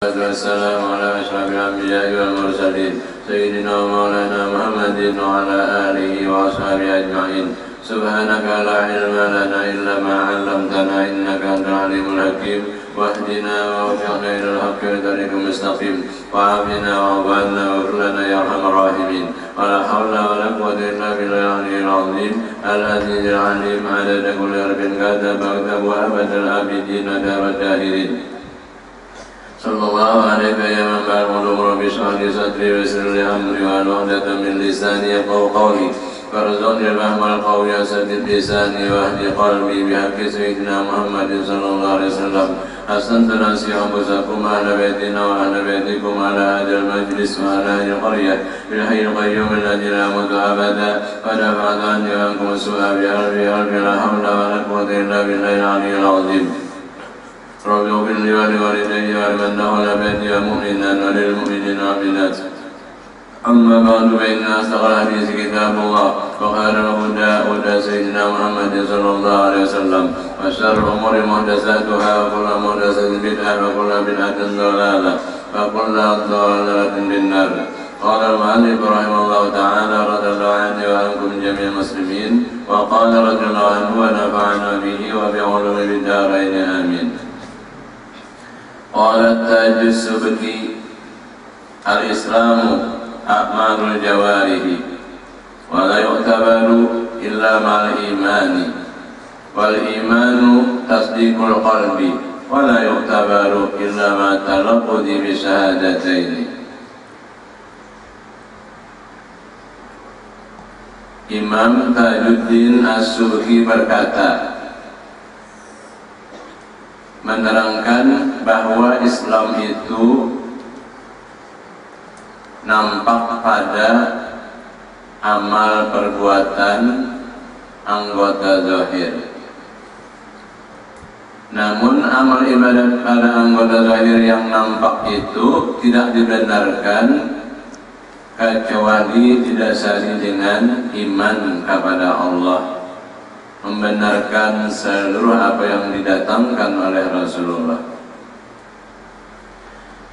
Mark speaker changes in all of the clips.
Speaker 1: والسلام على أشرف الأنبياء والمرسلين سيدنا ومولانا محمد وعلى آله وأصحابه أجمعين. سبحانك لا علم لنا إلا ما علمتنا إنك أنت العليم الحكيم. واهدنا ووفقنا إلى الحق وطريق مستقيم وعافنا واعف عنا واغفر لنا يا أرحم الراحمين. ولا حول ولا قوة إلا بالله العلي العظيم العزيز العليم. عدد كل حرف كتب واكتب وأبد العابدين دار الداهرين. صلى الله عليك يا من بعد العلوم رب اشرح لي صدري ويسر لي أمري واحلل عقدة من لساني يفقهوا قولي وارزقني الفهم والقول وسدد لساني واهد قلبي بحق سيدنا محمد صلى الله عليه وسلم. أحسنت نفسي أنفسكم أهل بيتنا وأهل بيتكم على هذا المجلس وعلى هذه القرية بالحي القيوم الذي لا يموت أبدا. ودفعت عني وعنكم السوء بقلبي لا حول ولا قوة إلا بالله العلي العظيم. رب اغفر لي ولوالدي ولمن دخل بيتي مؤمنا وللمؤمنين والمؤمنات. أما بعد فإن أصدق الحديث كتاب الله وخير الهدى هدى سيدنا محمد صلى الله عليه وسلم. وشر الأمور محدثاتها وكل محدثة بدعة وكل بدعة ضلالة وكل ضلالة في النار. قال المؤلف رحمه الله تعالى رضي الله عني وعنكم جميع المسلمين. وقال رضي الله عنه ونفعنا به وبعلومه في الدارين آمين. قال التاج السبكي الإسلام أعمال الجوارح ولا يعتبر إلا مع الإيمان والإيمان تصديق القلب ولا يعتبر إلا مع التلفظ بشهادتين. Imam Tajuddin As-Subki berkata, menerangkan bahwa Islam itu nampak pada amal perbuatan anggota zahir. Namun amal ibadat pada anggota zahir yang nampak itu tidak dibenarkan kecuali didasari dengan iman kepada Allah, membenarkan seluruh apa yang didatangkan oleh Rasulullah.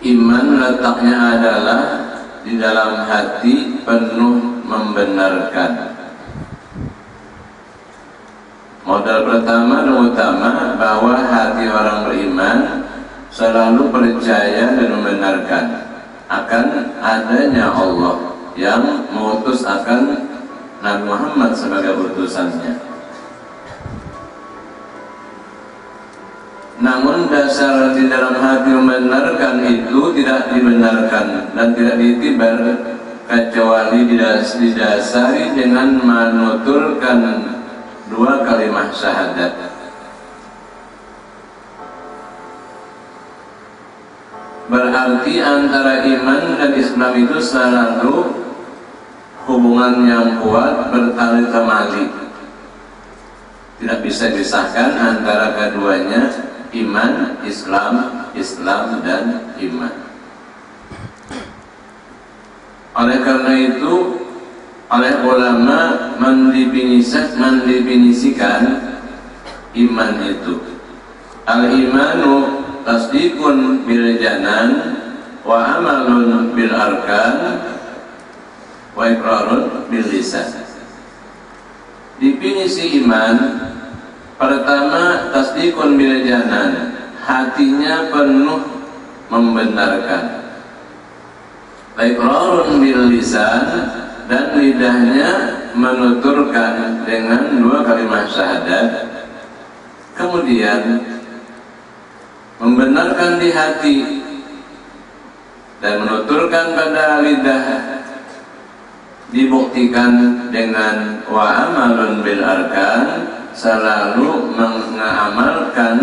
Speaker 1: Iman letaknya adalah di dalam hati penuh membenarkan. Modal pertama dan utama bahwa hati orang beriman selalu percaya dan membenarkan akan adanya Allah yang mengutus akan Nabi Muhammad sebagai utusannya. Namun dasar di dalam hati membenarkan itu tidak dibenarkan dan tidak diitibar kecuali didasari dengan menuturkan dua kalimat syahadat. Berarti antara iman dan Islam itu selalu hubungan yang kuat bertali temali. Tidak bisa disahkan antara keduanya, iman, Islam, Islam dan iman. Oleh karena itu, oleh ulama mendefinisikan iman itu. Al-imanu tasdiqun bil janan wa amalun bil arkan wa iqrarun bil lisan. Definisi iman pertama, tasdiqun bil janan, hatinya penuh membenarkan. Iqrarun bil lisan, dan lidahnya menuturkan dengan dua kalimat syahadat. Kemudian membenarkan di hati dan menuturkan pada lidah, dibuktikan dengan wa amalun bil arkan, selalu mengamalkan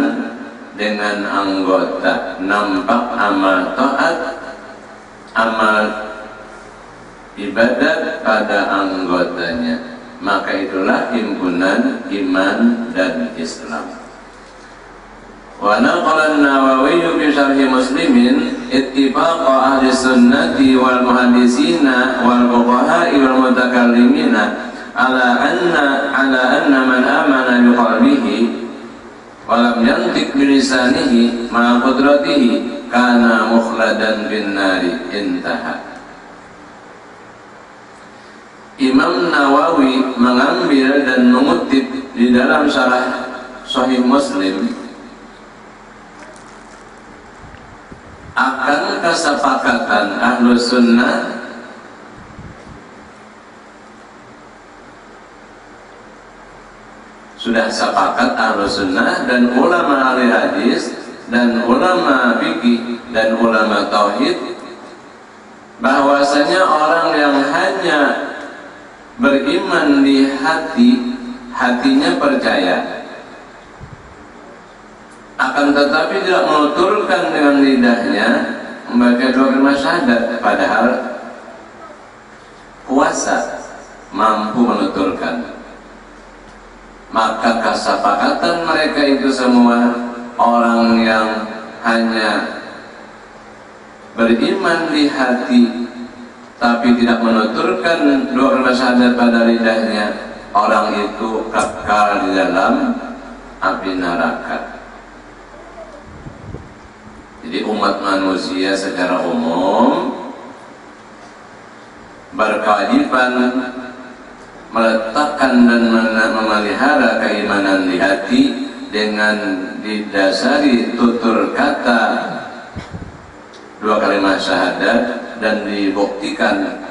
Speaker 1: dengan anggota, nampak amal taat, amal ibadat pada anggotanya. Maka itulah himpunan iman dan Islam. Wa naqala an-Nawawi fi syarh Muslimin ittifaqa ahli sunnati wal muhaddisina wal fuqaha'i wal mutakallimina ala anna man amana bi qalbihi wa lam yantiq bi lisanihi ma qudratihi kana mukhladan bin nari. Intaha. Imam Nawawi mengambil dan mengutip di dalam syarah Sahih Muslim akan kesepakatan Ahlus Sunnah sudah sepakat Ahlus Sunnah dan ulama ahli hadis dan ulama fikih dan ulama tauhid bahwasanya orang yang hanya beriman di hati, hatinya percaya, akan tetapi tidak menuturkan dengan lidahnya membaca dua kalimat syahadat, padahal puasa mampu menuturkan. Maka kesepakatan mereka itu semua orang yang hanya beriman di hati tapi tidak menuturkan dua kalimat syahadat pada lidahnya, orang itu kekal di dalam api neraka. Jadi umat manusia secara umum berkewajiban meletakkan dan memelihara keimanan di hati dengan didasari tutur kata dua kalimat syahadat dan dibuktikan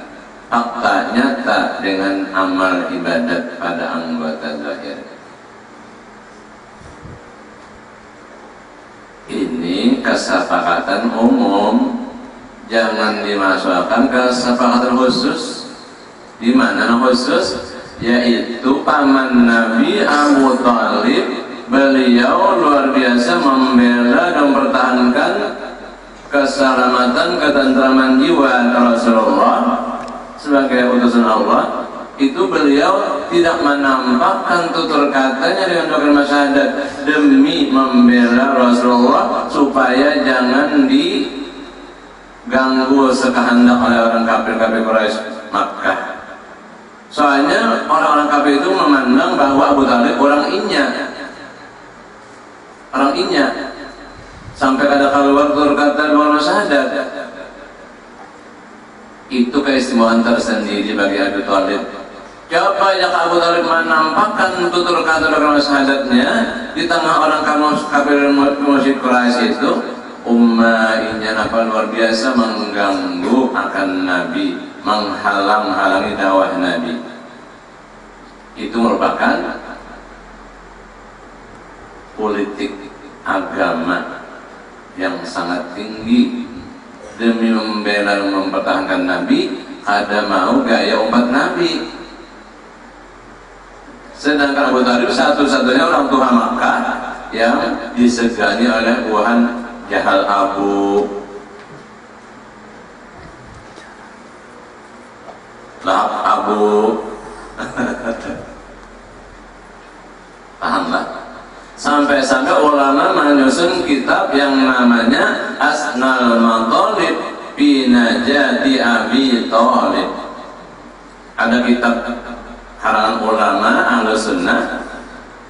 Speaker 1: fakta nyata dengan amal ibadat pada anggota zahir. Ini kesepakatan umum, jangan dimasukkan kesepakatan khusus. Di mana khusus? Yaitu paman Nabi Abu Thalib, beliau luar biasa membela dan mempertahankan keselamatan, ketentraman jiwa Rasulullah sebagai utusan Allah. Itu beliau tidak menampakkan tutur katanya dengan dua kalimat syahadat demi membela Rasulullah supaya jangan diganggu sekehendak oleh orang kafir-kafir Quraisy Makkah. Soalnya orang-orang kafir itu memandang bahwa Abu Thalib orang Inya, sampai ada keluar tutur kata dua kalimat syahadat. Itu keistimewaan tersendiri bagi Abu Thalib. Siapa yang Abu Thalib menampakkan tutur kata dua kalimat syahadatnya di tengah orang kafir musyrik Quraisy itu, ummahnya apa luar biasa mengganggu akan Nabi, menghalang-halangi dakwah Nabi. Itu merupakan politik agama yang sangat tinggi demi membela dan mempertahankan Nabi. Ada mau gaya umat Nabi. Sedangkan Abu Thalib satu-satunya orang tua Makkah yang disegani oleh buahan Jahal Abu Lahab Abu pahamlah. Sampai-sampai ulama menyusun kitab yang namanya Asnal Mathalib fi Najati Abi Thalib. Ada kitab karangan ulama Ahlus Sunnah,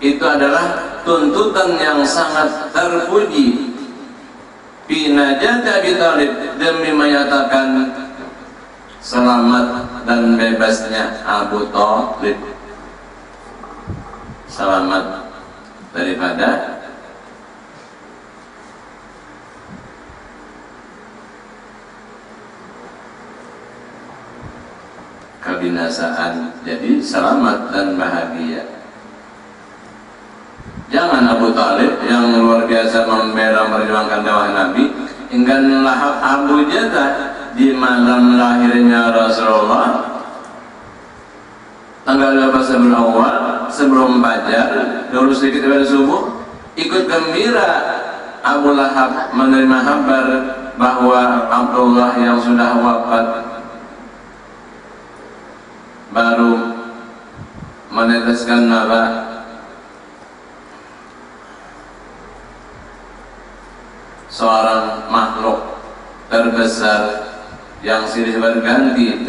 Speaker 1: itu adalah tuntutan yang sangat terpuji fi Najati Abi Thalib demi menyatakan selamat dan bebasnya Abu Thalib, selamat daripada kebinasaan. Jadi selamat dan bahagia. Jangan Abu Thalib yang luar biasa membela memperjuangkan dakwah Nabi hingga lahap Abu Jahal di malam lahirnya Rasulullah tanggal 12 awal sebelum fajar, dulu sedikit dari subuh, ikut gembira Abu Lahab menerima kabar bahwa Abdullah yang sudah wafat baru meneteskan nafas seorang makhluk terbesar yang silih berganti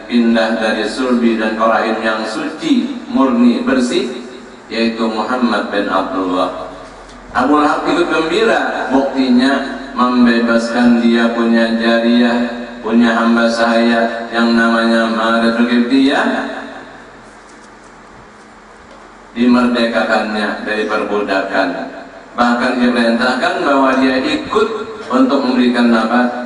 Speaker 1: pindah dari sulbi dan rahim yang suci, murni, bersih, yaitu Muhammad bin Abdullah. Abu Lahab ikut gembira, buktinya membebaskan dia punya jariyah, punya hamba sahaya yang namanya Mariatul Qibtiyah, dimerdekakannya dari perbudakan. Bahkan diperintahkan bahwa dia ikut untuk memberikan nafas,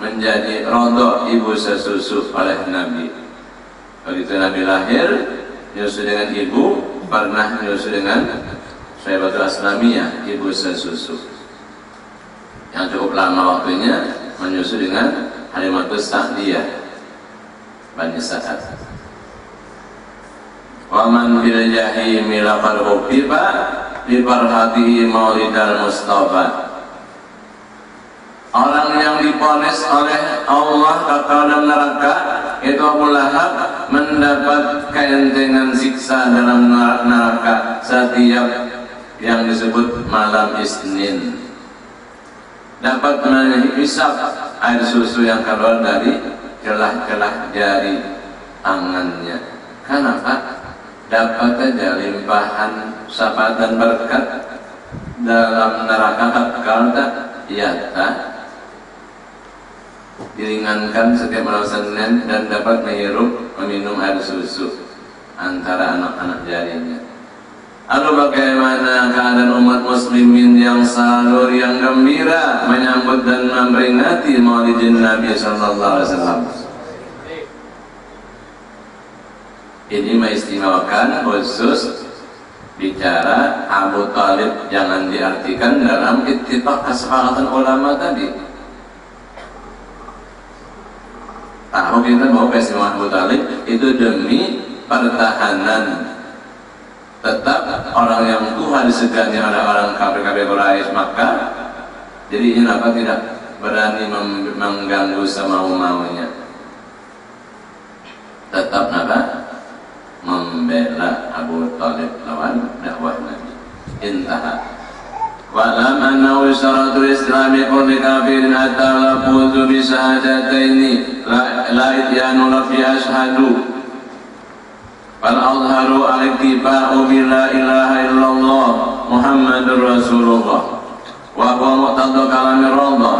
Speaker 1: menjadi rodok ibu sesusu oleh Nabi. Begitu Nabi lahir, menyusu dengan ibu, pernah menyusu dengan Syaibatul Aslamiyah, ibu sesusu, yang cukup lama waktunya menyusu dengan Halimatus Sa'diyah Bani Sa'ad. Wa man fil jahimi laqad hubbiba bi farhatihi maulidal Mustafa. Orang yang diponis oleh Allah kekal dalam neraka itu Abu Lahab mendapat keentengan siksa dalam neraka setiap yang disebut malam Isnin. Dapat menghisap air susu yang keluar dari celah-celah jari tangannya. Kenapa? Dapat saja limpahan syafaat dan berkat dalam neraka kekal tak? Ya tak. Diringankan setiap malam Senin dan dapat menghirup meminum air susu antara anak-anak jarinya. Lalu bagaimana keadaan umat muslimin yang sahur, yang gembira menyambut dan memperingati Maulidin Nabi sallallahu alaihi wasallam? Ini mengistimewakan khusus bicara Abu Talib, jangan diartikan dalam ittifaq kesepakatan ulama tadi. Tahu kita bahwa peristiwa Abu Talib itu demi pertahanan tetap orang yang Tuhan disegani oleh orang kafir-kafir Quraisy, maka jadi ini apa tidak berani mengganggu semau-maunya, tetap apa membela Abu Talib lawan dakwah Nabi. Intaha. Wa'lam annahu syaratul islami kulli kafirin hatta lafuzu bi syahadataini la ityanu lafi ashhadu fal azharu al-ittiba'u bi la ilaha illallah Muhammadur Rasulullah wa huwa muqtada kalamir radha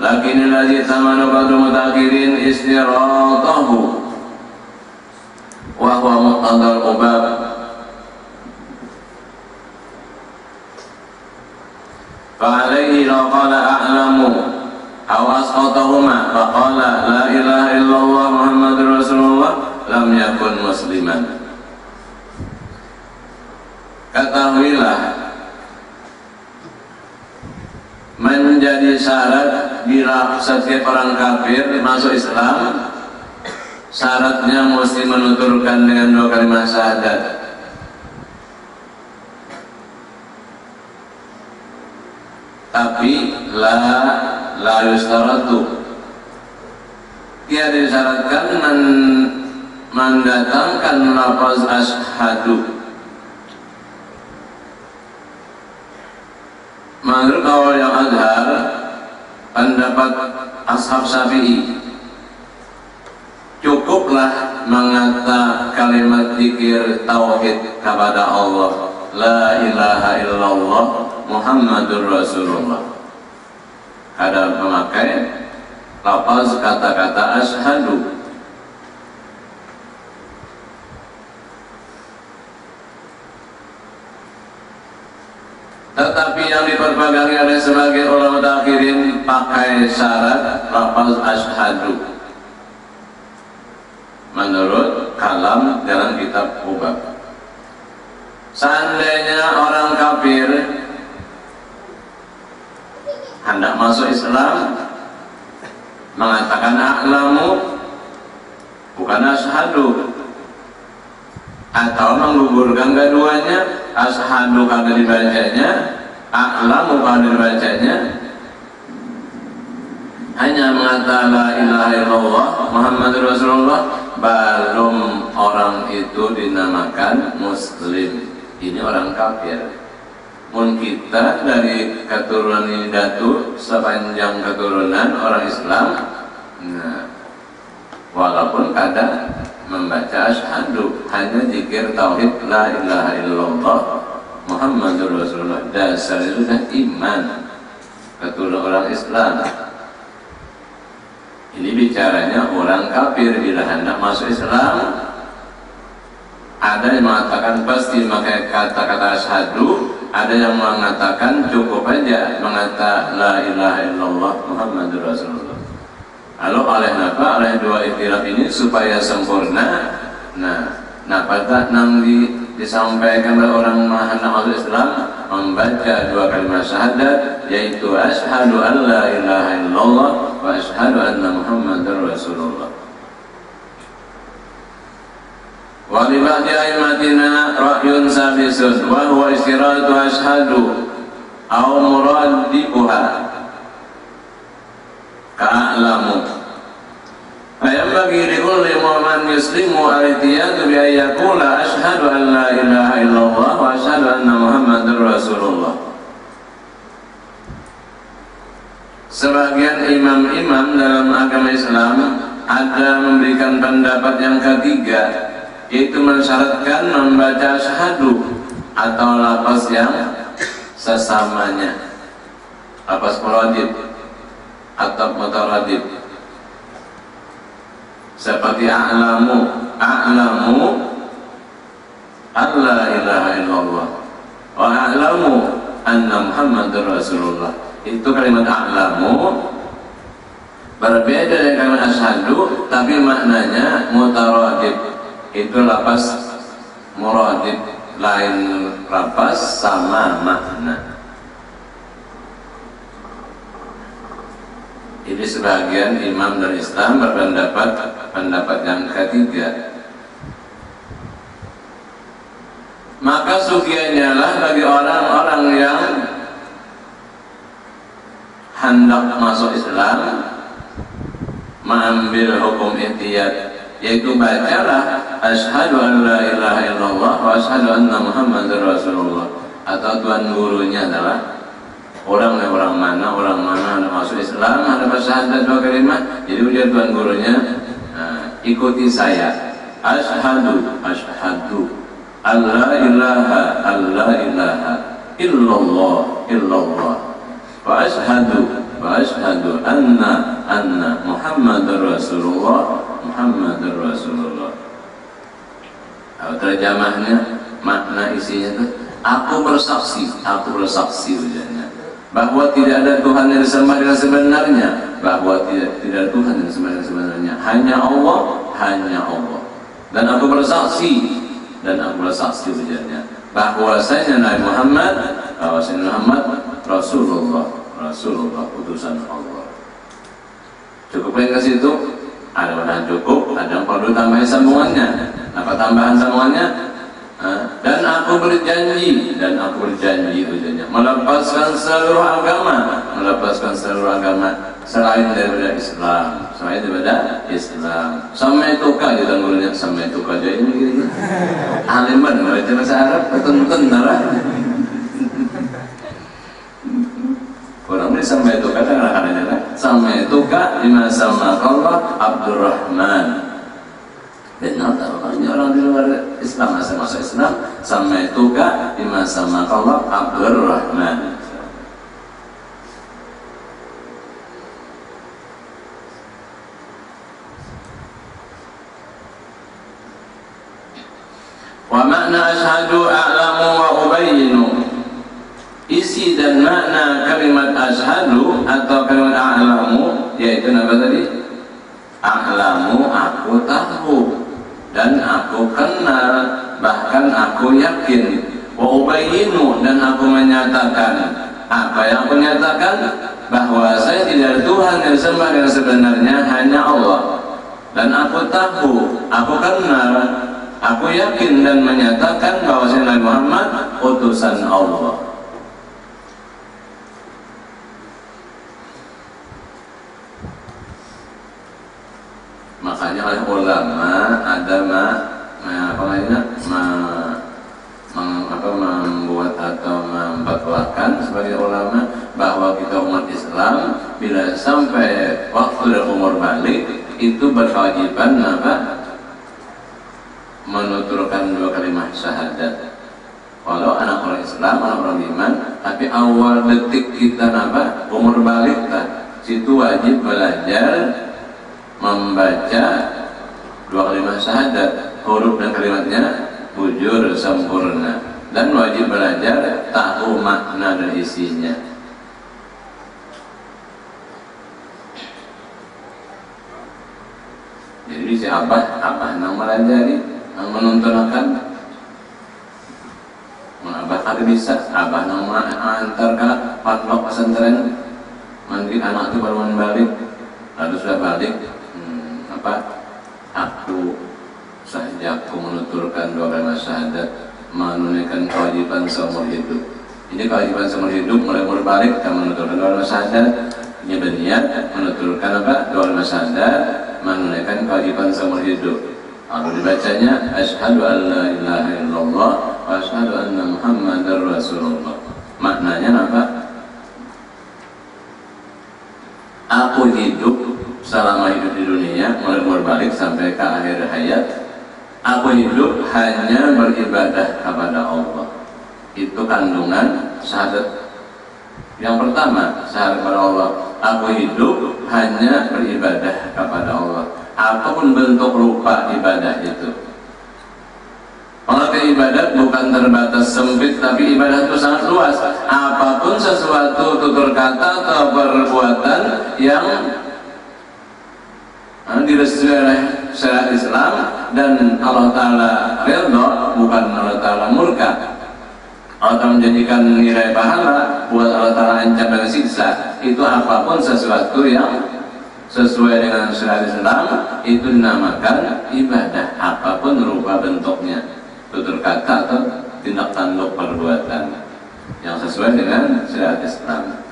Speaker 1: lakin alladhi tamanu ba'du mutakhirin istiratahu wa huwa muqtada al-ubab. فعليه لو قال أعلم أو أسقطهما فقال لا إله إلا الله محمد رسول الله لم يكن مسلما. Ketahuilah, menjadi syarat bila setiap orang kafir masuk Islam, syaratnya mesti menuturkan dengan dua kalimat syahadat. Tapi la yustaratu, dia disyaratkan mendatangkan lafaz asyhadu. Menurut awal yang azhar, pendapat ashab Syafi'i, cukuplah mengata kalimat zikir tauhid kepada Allah, la ilaha illallah Muhammadur Rasulullah. Ada memakai lafaz kata-kata asyhadu. Tetapi yang diperpegangi oleh sebagian ulama takhirin pakai syarat lafaz asyhadu menurut kalam dalam kitab Ubab. Seandainya orang kafir hendak masuk Islam mengatakan a'lamu bukan asyhadu, atau menggugurkan keduanya, asyhadu kalau dibacanya, a'lamu kalau dibacanya, hanya mengatakan la ilaha illallah Muhammadur Rasulullah, belum orang itu dinamakan muslim. Ini orang kafir. Mun kita dari keturunan ini datu sepanjang keturunan orang Islam, nah, walaupun kadang membaca asyhadu, hanya zikir tauhid la ilaha illallah Muhammadur Rasulullah, dasar itu sudah iman. keturunan orang Islam. Ini bicaranya orang kafir bila hendak masuk Islam. Ada yang mengatakan pasti memakai kata-kata asyhadu, ada yang mengatakan cukup aja mengatakan la ilaha illallah Muhammadur Rasulullah. Lalu oleh apa? Oleh dua ikhtilaf ini supaya sempurna. Nah pada nanti disampaikan oleh orang hendak masuk Islam membaca dua kalimat syahadat, yaitu asyhadu an la ilaha illallah wa asyhadu anna Muhammadar Rasulullah. Wa li ba'di a'immatina ra'yun sabisun wa huwa istiratu asyhadu aw muradibuha ka'alamu. Fayambagi likulli man yuslimu al-ihtiyatu bi ayyakula asyhadu an la ilaha illallah wa asyhadu anna Muhammadar Rasulullah. Sebagian imam-imam dalam agama Islam ada memberikan pendapat yang ketiga, yaitu mensyaratkan membaca asyhadu atau lafaz yang sesamanya, lafaz muradib atau mutaradib, seperti a'lamu alla ilaha illallah wa a'lamu anna Muhammadar Rasulullah. Itu kalimat a'lamu berbeda dengan kalimat asyhadu, tapi maknanya mutaradib. Itu lafaz muradib, lain lafaz sama makna. Ini sebagian imam dan Islam pendapat yang ketiga. Maka sugianya lah bagi orang-orang yang hendak masuk Islam mengambil hukum ihtiyat, yaitu bacalah asyhadu an la ilaha illallah wa asyhadu anna Muhammadar Rasulullah. Atau tuan gurunya adalah orang mana ada masuk Islam, ada syahadat dua kalimat, jadi dia tuan gurunya, ikuti saya, asyhadu an la ilaha illallah wa asyhadu anna Muhammadar Rasulullah. Terjemahnya, makna isinya itu aku bersaksi ujarnya, bahwa tidak ada Tuhan yang disembah dengan sebenarnya, bahwa tidak ada Tuhan yang disembah dengan sebenarnya, hanya Allah. Dan aku bersaksi ujarnya, bahwasanya Nabi Muhammad Rasulullah utusan Allah. Cukup ke situ? Ada yang cukup, ada yang perlu tambahan sambungannya. Apa tambahan sambungannya? Dan aku berjanji ujarnya, melepaskan seluruh agama selain daripada Islam. Sampai tukar di tanggulnya, sampai tukar jadi begini. Aliman baca bahasa Arab, ketenten darah. Kurang ini sampai tukar kadang-kadang sampai tukar lima sama Allah Abdurrahman. Benar tak orang di luar Islam masuk Islam sampai tukar lima sama Allah Abdurrahman. Wa makna asyhadu a'lamu wa ubayyinu. Isi dan makna kalimat asyhadu atau kalimat a'lamu yaitu apa tadi? A'lamu, aku tahu dan aku kenal, bahkan aku yakin. Wa ubayyinu, dan aku menyatakan. Apa yang aku nyatakan? Bahwa saya tidak ada Tuhan yang disembah dengan sebenarnya, hanya Allah. Dan aku tahu, aku kenal, aku yakin dan menyatakan bahwa Nabi Muhammad utusan Allah. Makanya oleh ulama ada membuat atau memfatwakan sebagai ulama bahwa kita umat Islam bila sampai waktu dan umur balik itu berkewajiban menuturkan dua kalimat syahadat. Walau anak orang Islam, anak orang iman, tapi awal detik kita napa umur balik situ wajib belajar membaca dua kalimat syahadat, huruf dan kalimatnya bujur sempurna, dan wajib belajar tahu makna dan isinya. Jadi si abah nang melajari, nang menuntunkan. Abah kada bisa, abah nang antar ke pondok pesantren, mandi anak itu baru balik, lalu sudah balik, aku sahajaku menuturkan dua kalimat syahadat, menunaikan kewajiban seumur hidup. Ini kewajiban seumur hidup, mulai balik kita menuturkan dua kalimat syahadat, ini berniat menuturkan dua kalimat syahadat, menunaikan kewajiban seumur hidup. Lalu dibacanya asyhadu an la ilaha illallah wa asyhadu anna muhammadar rasulullah. Maknanya apa? Aku hidup selama hidup di dunia, mulai balik sampai ke akhir hayat, aku hidup hanya beribadah kepada Allah. Itu kandungan syahadat. Yang pertama, syahadat kepada Allah, aku hidup hanya beribadah kepada Allah, apapun bentuk rupa ibadah itu. Pengertian ibadat bukan terbatas sempit, tapi ibadah itu sangat luas. Apapun sesuatu tutur kata atau perbuatan yang direstui oleh syariat Islam dan Allah Ta'ala ridho, bukan Allah Ta'ala murka. Allah Ta'ala menjanjikan nilai pahala, buat Allah Ta'ala ancam dengan siksa. Itu apapun sesuatu yang sesuai dengan syariat Islam, itu dinamakan ibadah, apapun rupa bentuknya, tutur kata atau tindak tanduk perbuatan yang sesuai dengan syariat Islam.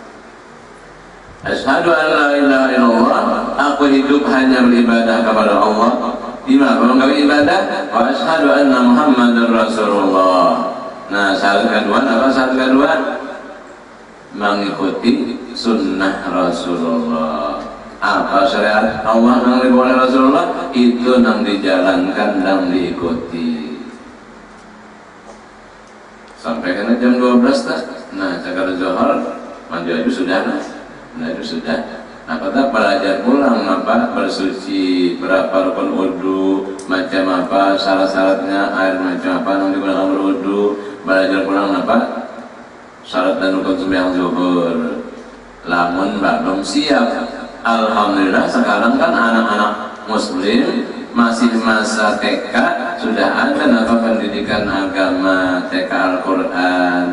Speaker 1: Asyhadu an la ilaha illallah, aku hidup hanya beribadah kepada Allah. Gimana kalau nggak ibadah? Wa asyhadu anna muhammadar rasulullah. Nah, syarat kedua apa? Syarat kedua mengikuti sunnah Rasulullah. Apa syariat Allah yang dibawa oleh Rasulullah, itu yang dijalankan dan diikuti. Sampai kena jam 12 tak? Nah, cakar Zohor mandi itu sudah, nah itu sudah. Nah, kita belajar pulang apa bersuci, berapa rukun wudu, macam apa syarat-syaratnya, air macam apa yang digunakan berwudu, belajar pulang apa syarat dan rukun sembahyang zuhur. Lamun belum siap, alhamdulillah sekarang kan anak-anak muslim masih masa TK sudah ada pendidikan agama, TK Al-Quran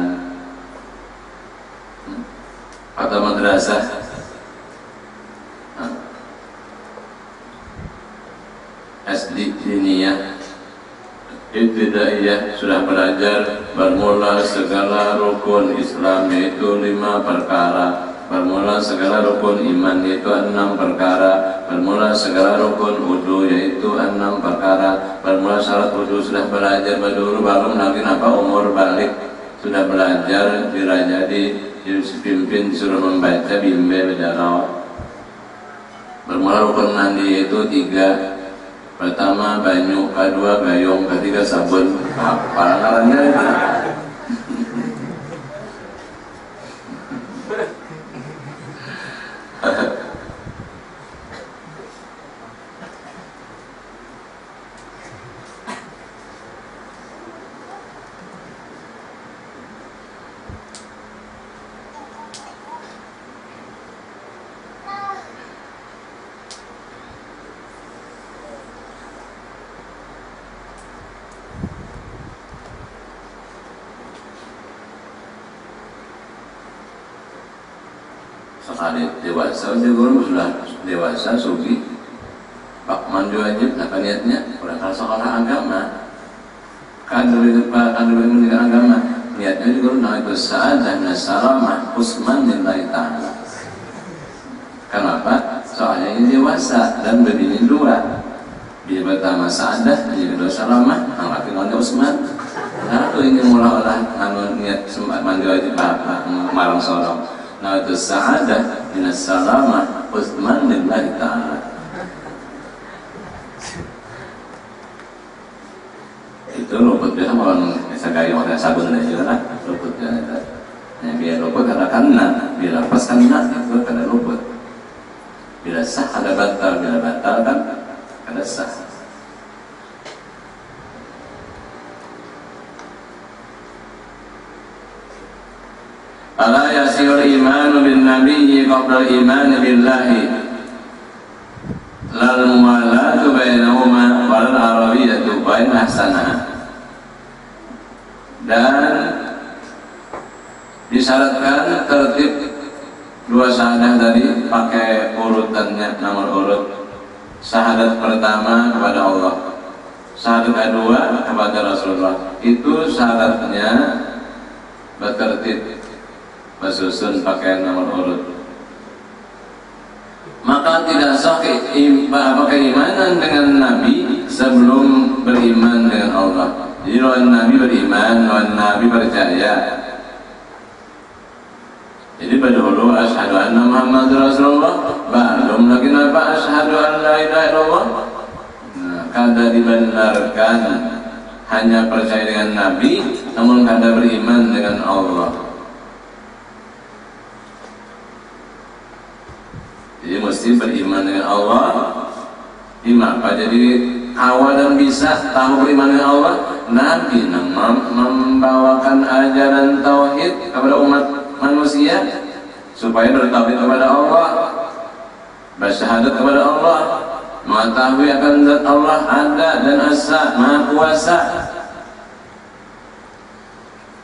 Speaker 1: atau madrasah. SD diniyah, ibtidaiyah sudah belajar bermula segala rukun Islam yaitu 5 perkara, bermula segala rukun iman yaitu 6 perkara, bermula segala rukun wudu yaitu 6 perkara, bermula syarat wudu sudah belajar dulu, baru lagi umur balik sudah belajar dirajadi, dipimpin disuruh membaca bimbe bedarawat. Bermula rukun mandi yaitu 3. Pertama banyu, kedua gayung, ketiga sabun. Apa ngarannya itu? Sekali dewasa, dia sudah dewasa, sugi Pak Mandu wajib, apa niatnya? Udah kalau sekolah agama kan pendidikan agama, niatnya juga nah itu sa'adah nasaramah usman lillahi ta'ala. Kenapa? Soalnya ini dewasa dan berdiri 2. Dia pertama sa'adah, dia kedua salamah, angkat dengan Usman. Nah itu ini mula olah niat Mandu wajib bapak marang sorong. Nah itu sa'adah minas salamah usman lillahi ta'ala. Itu rumput dia orang Sagay orang sabun na yun lah, luput kan itu. Biar luput ada kena, bila pas kena itu kada luput. Bila sah ada batal, bila batal kan kada sah. Ala yasirul imanu bin nabiyyi qabla iman billahi lal muwalatu bainahuma wal arabiyatu bain ahsana. Dan disyaratkan tertib dua syahadat tadi pakai urutannya, nomor urut. Syahadat pertama kepada Allah, syahadat kedua kepada Rasulullah. Itu syaratnya bertertib, bersusun pakai nomor urut. Maka tidak sah keimanan dengan Nabi sebelum beriman dengan Allah. Jadi lawan Nabi beriman, lawan Nabi percaya. Jadi berdahulu asyhadu anna Muhammad Rasulullah, belum lagi napa asyhadu an la ilaha illallah. Nah, kada dibenarkan hanya percaya dengan Nabi, namun kada beriman dengan Allah. Jadi mesti beriman dengan Allah. Dimapa jadi awal dan bisa tahu beriman dengan Allah? Nabi membawakan ajaran tauhid kepada umat manusia supaya bertauhid kepada Allah, bersyahadat kepada Allah, mengetahui akan zat Allah ada dan asa, maha kuasa.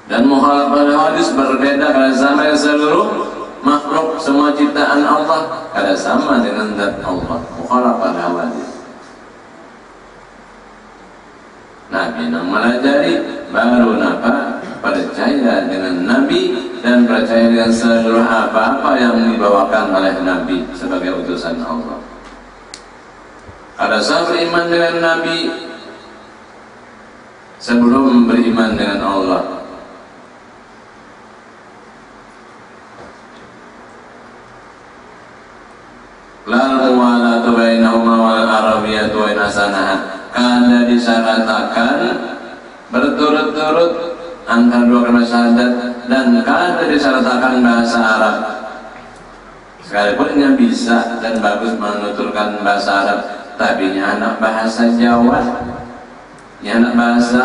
Speaker 1: Dan mukhalafah hadis berbeda pada zaman seluruh makhluk, semua ciptaan Allah kada sama dengan zat Allah. Mukhalafah hadis. Nabi yang melajari baru napa percaya dengan Nabi dan percaya dengan seluruh apa-apa yang dibawakan oleh Nabi sebagai utusan Allah. Ada sah beriman dengan Nabi sebelum beriman dengan Allah. La muwalatu bainahuma wal arabiyyatu wa nasanaha. Kada disyaratkan berturut-turut antara dua kalimat syahadat dan kada disyaratkan bahasa Arab. Sekalipun yang bisa dan bagus menuturkan bahasa Arab, tapi anak bahasa Jawa, anak bahasa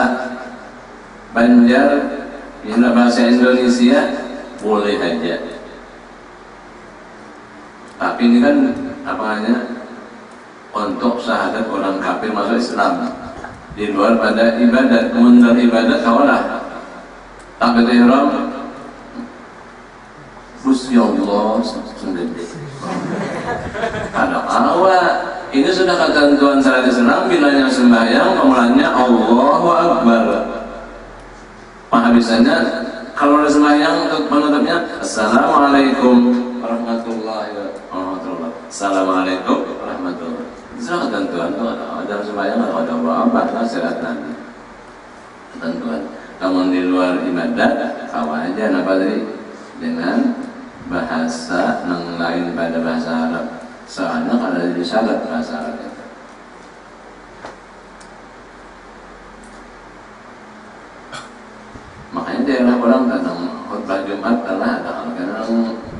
Speaker 1: Banjar, anak bahasa Indonesia boleh aja. Tapi ini kan apanya? Untuk syahadat orang kafir masuk Islam di luar pada ibadat, mundur ibadat kawalah takbir ihram Gusti Allah sendiri. Ada awal ini sudah ketentuan syariat Islam, bilanya sembahyang pemulanya Allahu Akbar. Habisnya kalau ada sembahyang untuk penutupnya Assalamualaikum warahmatullahi wabarakatuh. Assalamualaikum warahmatullahi. Sudah ketentuan tuh ada sembahyang ada apa syariat Nabi. Ketentuan. Kamu di luar ibadat, kawan aja apa tadi dengan bahasa yang lain pada bahasa Arab. Soalnya kalau ada syarat bahasa Arab itu. Makanya daerah orang datang khutbah Jumat adalah ada karena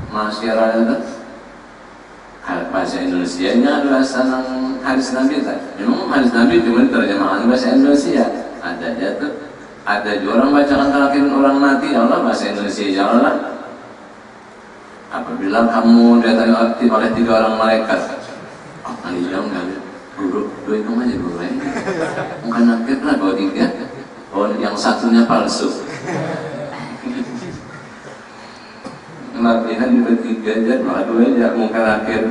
Speaker 1: masyarakat itu bahasa Indonesia-nya adalah sanang hadis Nabi tak? Memang hadis Nabi cuma terjemahan bahasa Indonesia. Ada aja tuh. Ada juga orang bacakan terakhir orang mati, Allah bahasa Indonesia jalan. Apabila kamu datangi aktif oleh 3 orang malaikat, kali jam kali duduk, doain kamu aja dulu ya. Bukan akhir lah bawa 3, oh yang satunya palsu. Latihan juga 3 aja, malah 2 aja. Mungkin akhir,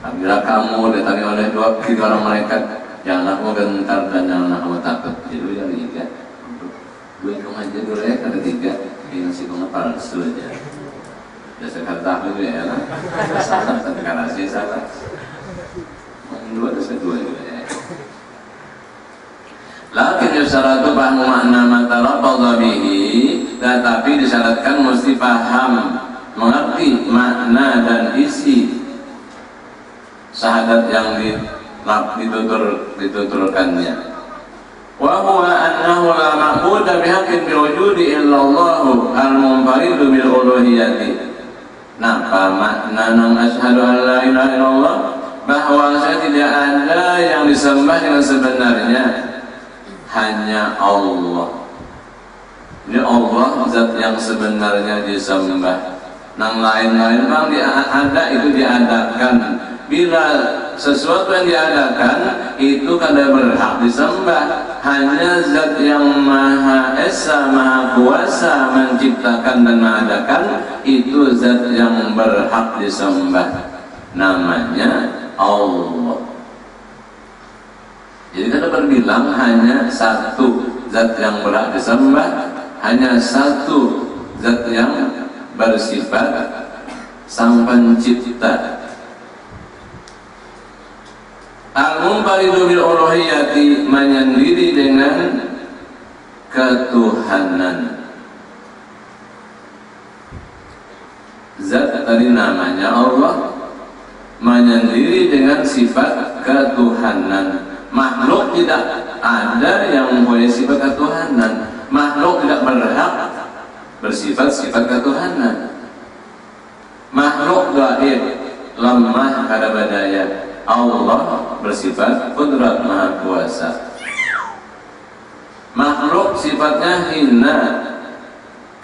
Speaker 1: apabila kamu datangi oleh 3 orang malaikat, janganlah kamu gentar dan janganlah kamu takut. Jadi yang 3. Gue kamu aja dulu ya, ada 3 yang si kamu palsu aja. Dasar kata itu ya lah. Salah, tapi karasi salah. Dua dasar 2 juga ya. Lakin yusaratu paham makna matarabadha bihi, tetapi disyaratkan mesti paham, mengerti makna dan isi syahadat yang dituturkannya. wa huwa annahu la ma'budu bihaqqin biwujudi illa Allah al-munfaridu bil uluhiyyati. Napa makna nang asyhadu an la ilaha illallah? Bahwa tidak ada yang disembah dengan sebenarnya, hanya Allah. Ini Allah zat yang sebenarnya disembah. Nang lain-lain bang ada itu diadakan. Bila sesuatu yang diadakan itu kada berhak disembah. Hanya zat yang maha esa, maha kuasa menciptakan dan mengadakan, itu zat yang berhak disembah. Namanya Allah. Jadi kita berbilang hanya satu zat yang berhak disembah, hanya satu zat yang bersifat sang pencipta. Al-munfaridu bil uluhiyyati, menyendiri dengan ketuhanan. Zat tadi namanya Allah, menyendiri dengan sifat ketuhanan. Makhluk tidak ada yang mempunyai sifat ketuhanan. Makhluk tidak berhak bersifat-sifat ketuhanan. Makhluk gaib, lemah kada berdaya. Allah bersifat kudrat maha kuasa. Makhluk sifatnya hina,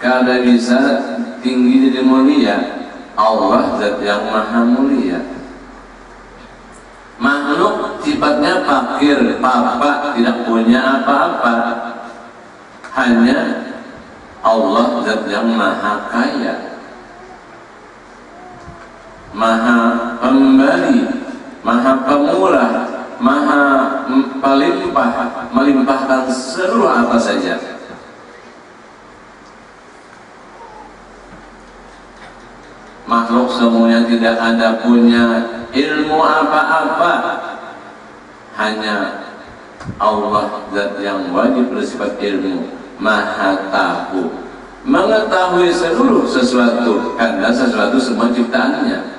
Speaker 1: kada bisa tinggi jadi mulia. Allah zat yang maha mulia. Makhluk sifatnya fakir, papa, tidak punya apa-apa. Hanya Allah zat yang maha kaya, maha pemberi, maha pemurah, maha pelimpah, melimpahkan seluruh apa saja. Makhluk semuanya tidak ada punya ilmu apa-apa, hanya Allah zat yang wajib bersifat ilmu, maha tahu, mengetahui seluruh sesuatu, karena sesuatu semua ciptaannya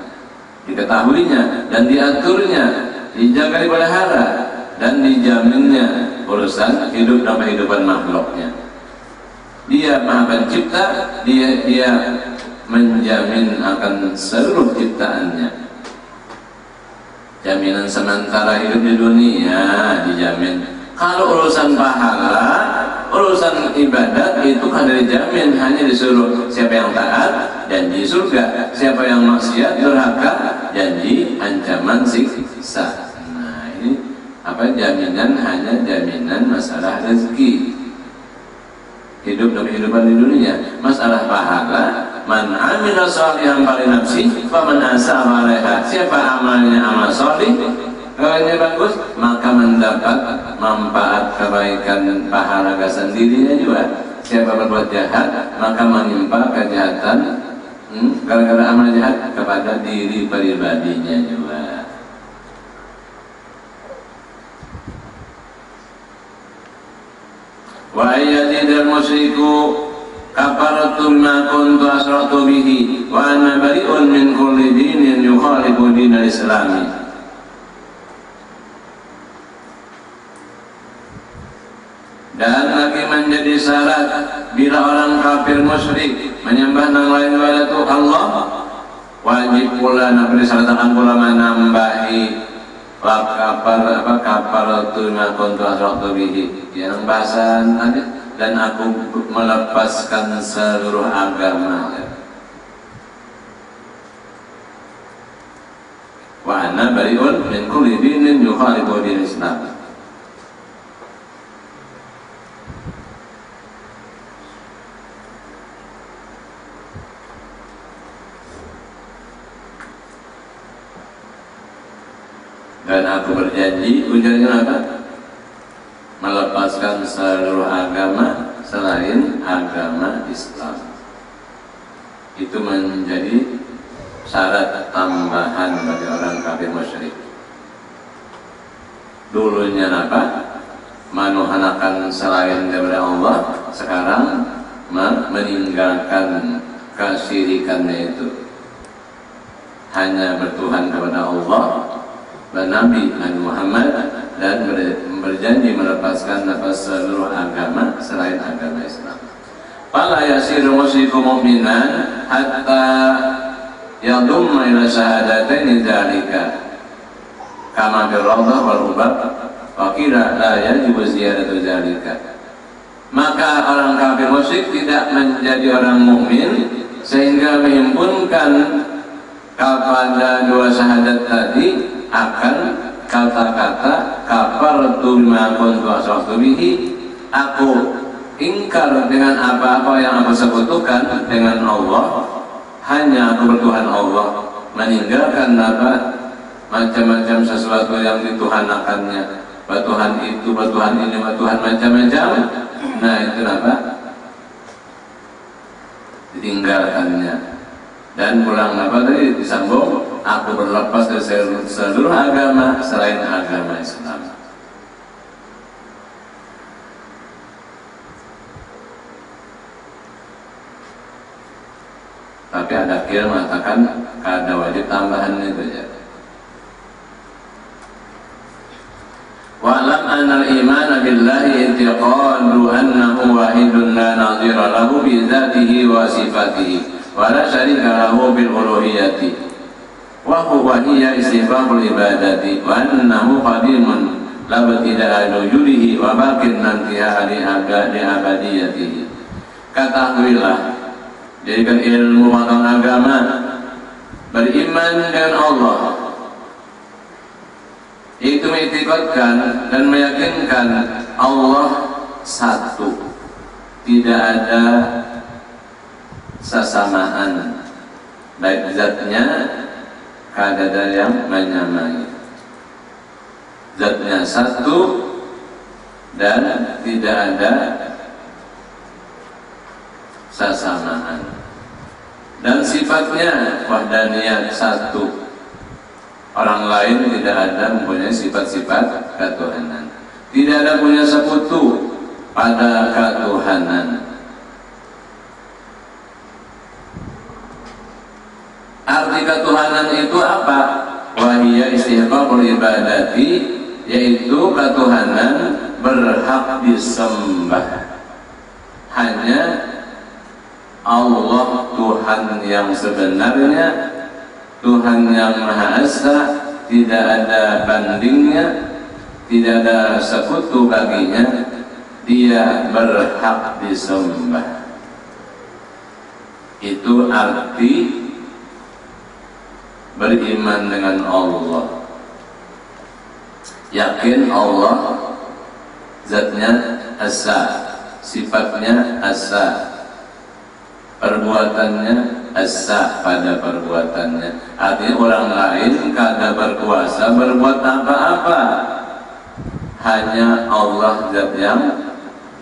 Speaker 1: diketahuinya dan diaturnya, dijaga dipelihara dan dijaminnya urusan hidup dan kehidupan makhluknya. Dia maha pencipta, dia menjamin akan seluruh ciptaannya. Jaminan sementara hidup di dunia dijamin. Kalau urusan pahala, urusan ibadat itu kan dijamin, hanya disuruh siapa yang taat janji surga, siapa yang maksiat durhaka janji ancaman siksa. Nah ini apa jaminan? Hanya jaminan masalah rezeki, hidup dan kehidupan di dunia. Masalah pahala, man amila shalihan falinafsi faman asaa 'alaiha. Siapa amalnya amal salih, amalnya bagus, maka mendapat manfaat kebaikan pahala sendirinya juga. Siapa berbuat jahat, maka menimpa kejahatan gara-gara amal jahat kepada diri pribadinya juga. Wa ayyadil musyriku kafaratu ma kuntu asratu bihi wa ana bari'un min kulli dinin yukhalifu dinal islami. Dan lagi menjadi syarat bila orang kafir musyrik menyembah nang lain pada Allah, wajib pula nak disyaratkan pula menambahi kafaratu ma kuntu asratu bihi, yang bahasan ada, dan aku melepaskan seluruh agama. Wa ana bari'un min kulli dinin yukhalifu dinal Islam. Dan aku berjanji, ujarnya apa? Melepaskan seluruh agama selain agama Islam. Itu menjadi syarat tambahan bagi orang kafir musyrik. Dulunya apa? Menuhanakan selain daripada Allah, sekarang meninggalkan kesyirikannya itu. Hanya bertuhan kepada Allah dan Nabi Muhammad dan berjanji melepaskan seluruh agama selain agama Islam. Fala yasiru musyriku mu'minan hatta yadumma ila syahadataini dzalika kama fil rawdah wal rubab wa qila la yajibu ziyadatu dzalika. Maka orang kafir musyrik tidak menjadi orang mukmin sehingga menghimpunkan kepada dua syahadat tadi akan kata-kata kafartu bima kuntu asyraktu bihi, aku ingkar dengan apa-apa yang aku sekutukan dengan Allah, hanya aku bertuhan Allah, meninggalkan macam-macam sesuatu yang dituhanakannya, Tuhan itu, Tuhan ini, Tuhan macam-macam. Nah itu ditinggalkannya dan pulang tadi disambung, aku berlepas dari seluruh agama selain agama Islam. Tapi ada kira mengatakan ada wajib tambahan itu ya. Wa'lam anna al-iman billahi i'tiqadu annahu wahidun la nadhira lahu bi dzatihi wa sifatihi wa la syarika lahu bil uluhiyyati wa huwa hiya istifahul ibadati wa annahu qadimun la btida'a wujudihi wa baqin nantiha li abadiyatihi. Ketahuilah, jadikan ilmu matang agama, beriman dengan Allah, itu mengiktikadkan dan meyakinkan Allah satu, tidak ada sesamaan baik zatnya kadada yang menyamai, zatnya satu dan tidak ada sesamaan, dan sifatnya wahdaniyat satu. Orang lain tidak ada mempunyai sifat-sifat ketuhanan, tidak ada punya sekutu pada ketuhanan. Arti ketuhanan itu apa? Wahiyya istihqaqul ibadati, yaitu ketuhanan berhak disembah. Hanya Allah Tuhan yang sebenarnya, Tuhan yang Maha Esa, tidak ada bandingnya, tidak ada sekutu baginya, dia berhak disembah. Itu arti beriman dengan Allah, yakin Allah zatnya Esa, sifatnya Esa, perbuatannya Esa pada perbuatannya. Artinya orang lain kada berkuasa berbuat apa-apa, hanya Allah zat yang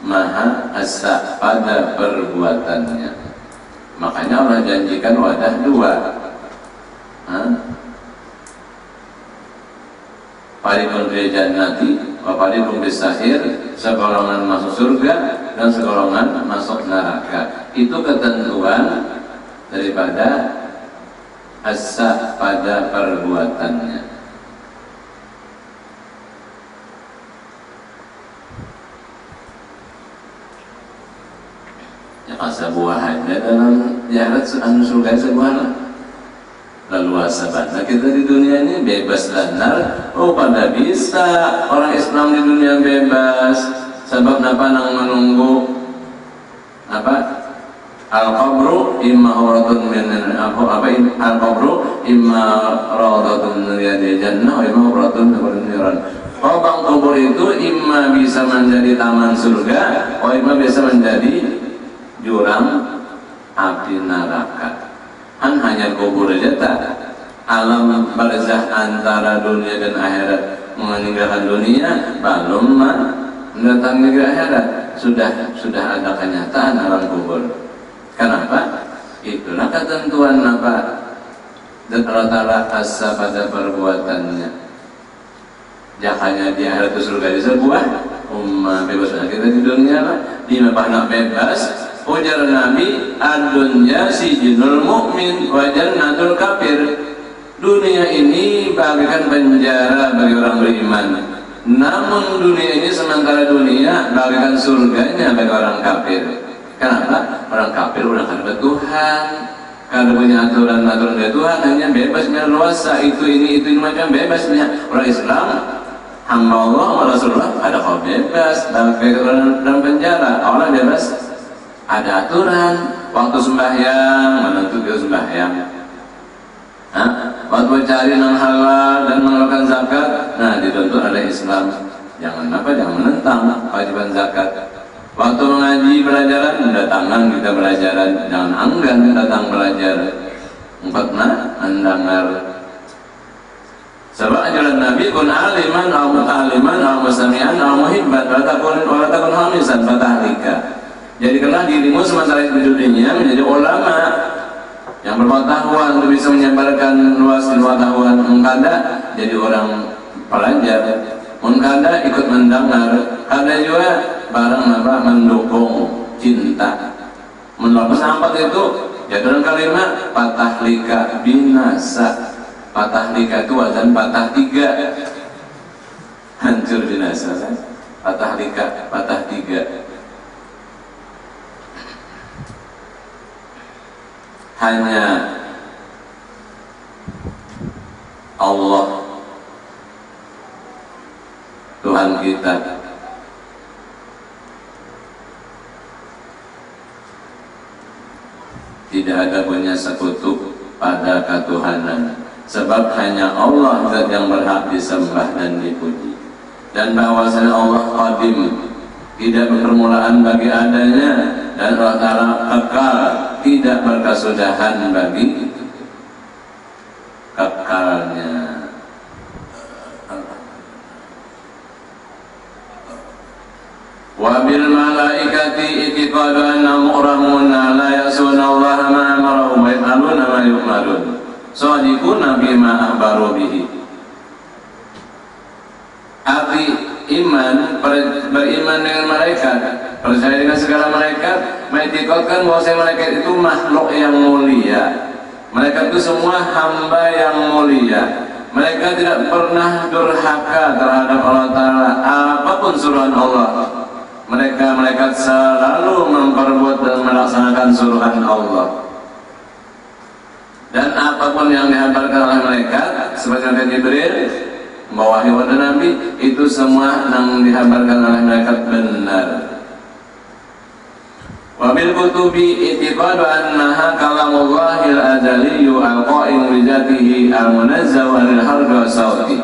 Speaker 1: Maha Esa pada perbuatannya. Makanya Allah janjikan wadah dua, Parikun fil jannati wa parikun bis sa'ir, segolongan masuk surga dan segolongan masuk neraka. Itu ketentuan daripada asa pada perbuatannya. Ya masa buahnya dalam jarak surga sebuah leluasa banget kita di dunia ini, bebas lanar. Oh pada bisa orang Islam di dunia bebas, sebab napa nang menunggu apa? Al-qabru imma rawdatun min al-qabru imma rawdatun min riyadil jannah wa imma rawdatun min niran. Lubang kubur itu imma bisa menjadi taman surga, wa imma bisa menjadi jurang api neraka. Hanya kubur saja tak, alam barzah antara dunia dan akhirat, meninggalkan dunia belum mendatangi negeri akhirat, sudah ada kenyataan alam kubur. Kenapa? Itulah ketentuan apa rata-rata asa pada perbuatannya. Jakanya di akhirat itu surga di sebuah bebas kita di dunia lah, di mana bebas. Ujar Nabi, ad-dunya sijnul mu'min wa jannatul kafir. Dunia ini bagaikan penjara bagi orang beriman namun dunia ini sementara dunia bagaikan surganya bagi orang kafir. Kenapa? Orang kafir udah kan ada Tuhan, kalau punya aturan-aturan dari Tuhan, hanya bebas leluasa, itu ini macam bebasnya. Orang Islam, hamba Allah, Rasulullah, ada kau bebas dalam penjara, orang bebas ada aturan. Waktu sembahyang, menentukan sembahyang. Waktu mencari yang halal dan mengeluarkan zakat, nah dituntut oleh Islam. Jangan menentang kewajiban zakat. Waktu mengaji pelajaran, datangan kita pelajaran, jangan enggan datang belajar. Empatna mendengar. Sebab ajaran Nabi kun aliman aw muta'alliman aw mustami'an aw muhibban wa takun hamisan fatahlika. Jadikanlah dirimu sementara hidup dunia menjadi ulama yang berpengetahuan untuk bisa menyebarkan luas pengetahuan. Mengkada jadi orang pelajar, mengkada ikut mendengar, kada juga barang mendukung cinta. Menurut sampat itu jadikan kalimat patahlika binasa. Patahlika itu wazan patah 3, hancur binasa kan? Patahlika patah 3. Hanya Allah Tuhan kita tidak ada punya sekutu pada ketuhanan, sebab hanya Allah zat yang berhak disembah dan dipuji. Dan bahwasanya Allah qadim, tidak berpermulaan bagi adanya, dan Allah Ta'ala kekal, tidak berkesudahan bagi kekalnya. Wa bil malaikati itiqadu anna mu'ramuna la yasuna Allah ma amaru wa yaf'aluna ma yu'marun shadiquna bima akhbaru bihi. Arti iman, beriman dengan malaikat, percaya dengan segala malaikat, mengikutkan bahwa malaikat itu makhluk yang mulia. Malaikat itu semua hamba yang mulia. Mereka tidak pernah durhaka terhadap Allah Ta'ala, apapun suruhan Allah. Malaikat selalu memperbuat dan melaksanakan suruhan Allah. Dan apapun yang dihamparkan oleh malaikat, seperti malaikat Jibril membawahi wahyu Nabi, itu semua yang dihamparkan oleh malaikat benar. Wabil kutubi itiqadu annaha kalamullahil azaliyyu al-qa'im bi dzatihi al-munazzah 'anil harfi wa sauti.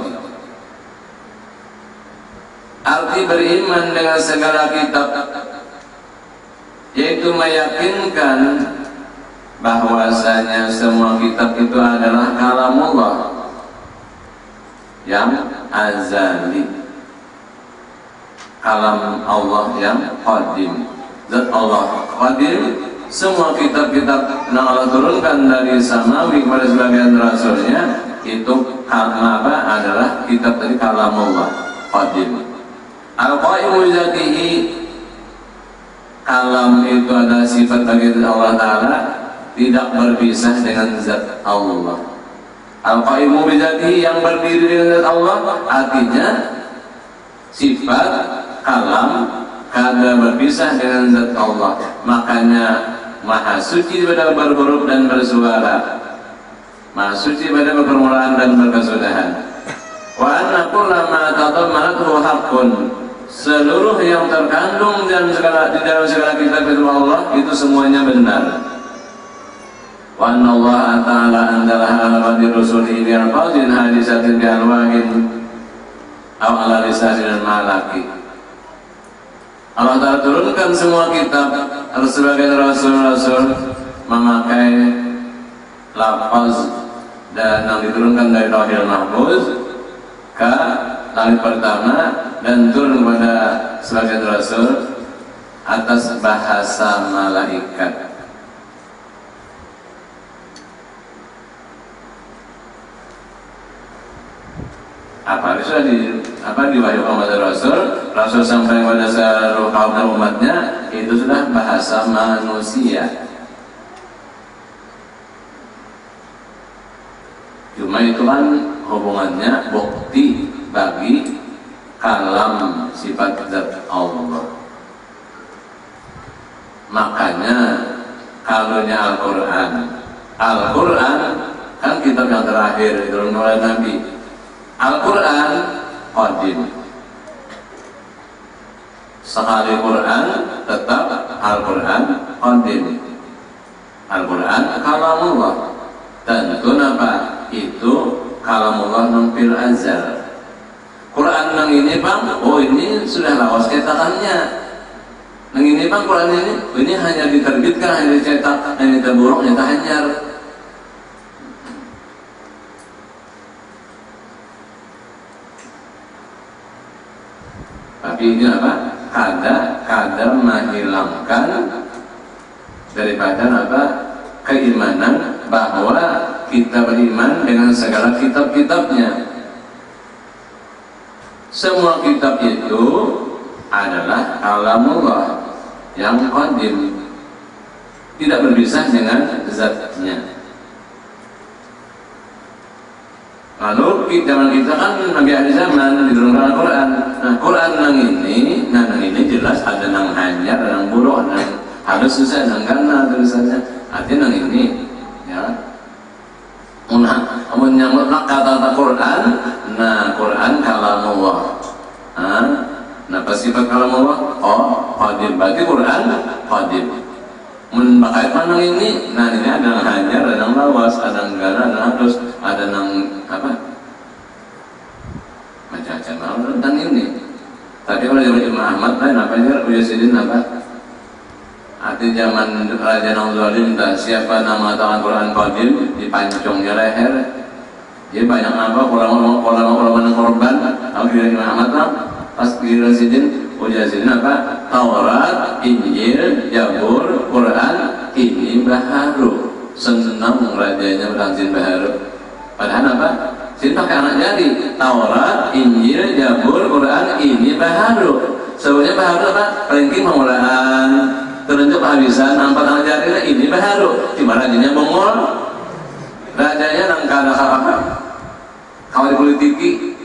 Speaker 1: Arti beriman dengan segala kitab yaitu meyakinkan bahwasanya semua kitab itu adalah kalamullah yang azali, kalam Allah yang qadim, zat Allah qadim. Semua kitab-kitab yang Allah turunkan dari samawi kepada sebagian rasulnya itu adalah kitab dari kalamullah qadim. Al-Qa'imu bizatihi, kalam itu adalah sifat bagi Allah Ta'ala, tidak berpisah dengan zat Allah. Al-Qa'imu bizatihi, yang berdiri dengan zat Allah, artinya sifat kalam kada berpisah dengan zat Allah. Makanya maha suci pada berhuruf dan bersuara, maha suci pada permulaan dan berkesudahan. Wa anna kullama tadammanathu haqqun, seluruh yang terkandung di dalam segala kitab itu Allah itu semuanya benar. Wa anna Allah Ta'ala anzalaha ala bani rusulihi bi alfazin hadisatin bi alwahin aw ala lisanil malaki. Allah Ta'ala turunkan semua kitab sebagai rasul-rasul memakai lafaz dan yang diturunkan dari Lauhul Mahfuz ke langit pertama dan turun kepada sebagian rasul atas bahasa malaikat. Apa sudah diwahyukan kepada Rasul sampai kepada seluruh kaum dan umatnya, itu sudah bahasa manusia. Cuma itu kan hubungannya bukti bagi kalam sifat zat Allah. Makanya kalunya Al-Quran kan kitab yang terakhir diturunkan oleh Nabi. Al-Quran qadim. Sekali Quran tetap Al-Quran qadim. Al-Quran kalamullah. Tentu apa? Itu kalamullah nampil azal. Quran yang ini bang, oh ini sudah lawas cetakannya. Yang ini bang, Quran ini hanya diterbitkan, hanya dicetak, hanya ditaburuk, hanya hanyar. Tapi ini apa? Kadang menghilangkan daripada apa? Keimanan bahwa kita beriman dengan segala kitab-kitabnya. Semua kitab itu adalah kalamullah yang qadim, tidak berpisah dengan zatnya. Lalu zaman kita kan Nabi akhir zaman diturunkan Al-Quran. Nah Quran nang ini jelas ada nang hanyar, ada nang buruk, ada nang halus susah, nang gana tulisannya. Artinya nang ini ya. Namun nyamut kata Quran, nah Quran kalamullah. Nah sifat kalamullah, oh qadim, berarti Quran qadim. Memakai panang ini, nah ini ada yang hanyar, ada yang lawas, ada yang gana, ada yang halus, ada yang apa? Macam-macam tentang ini. Tapi kalau zaman Imam Ahmad lain apa aja, Uyasidin apa? Arti zaman Raja Naudzulim, siapa nama tangan Quran qadim dipancungnya leher. Jadi banyak apa? Ulama-ulama korban, kalau dari Imam Ahmad lah, pas di Rasidin, Uyasidin apa? Taurat, Injil, Zabur, Quran, ini baharu. Senang rajanya berhasil baharu. Padahal apa? Sini pakai anak jari. Taurat, Injil, Zabur, Quran, ini baharu. Sebenarnya baharu apa? Ranking permulaan. Terunjuk kehabisan, nampak anak jari. Ini baharu. Cuma rajanya bengol. Rajanya nangkada apa? Kawal politiki.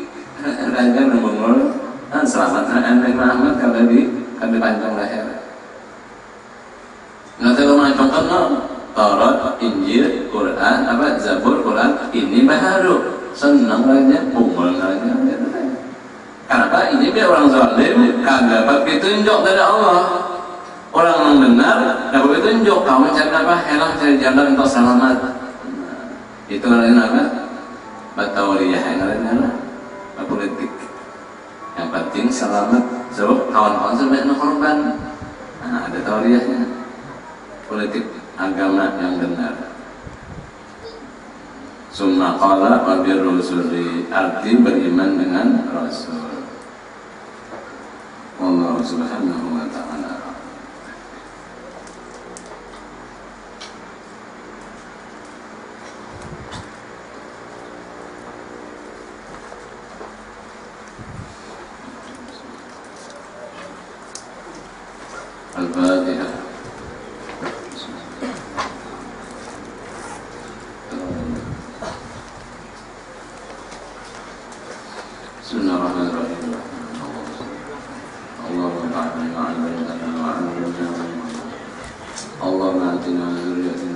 Speaker 1: Raja bengol. Dan selamat Nabi Muhammad kalau di panjang leher. Nanti kalau mencontohkan Taurat, Injil, Quran, apa Zabur, Quran ini baharu. Senang aja, punggul aja. Kenapa? Ini biar orang zalim kagak dapat petunjuk dari Allah. Orang yang benar dapat petunjuk. Kamu cari apa? Helang cari jalan untuk selamat. Itu namanya apa? Batawliyah yang namanya politik. Yang penting selamat. Sebab kawan-kawan sebanyak korban. Nah, ada tauriahnya. Politik agama yang benar. Summa qala wa birrusuli, arti beriman dengan Rasul. Allah subhanahu wa ta'ala. Al-Fatihah. Bismillahirrahmanirrahim. Allahumma ba'athna ma'al barakatuh wa 'ala al-jannah. Allahumma atina dzurriyyatan